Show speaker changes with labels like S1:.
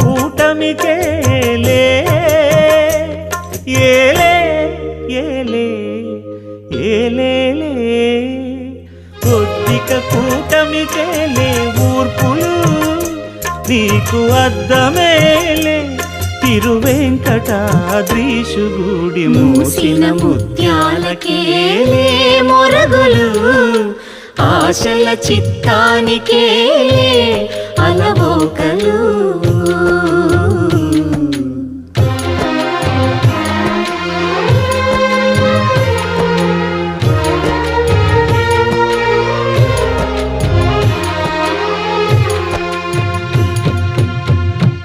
S1: కూటమికేలే ఏలే ఏలే ఏలేలే ఒద్దిక కూటమికేలే ఊర్పులు నీకు అద్దమేలే తిరువెంకటాద్రీషు గుడి మూసిన ముత్యాలకేలే మొరగులు ఆశల చిత్తానికేలే అలవోకలు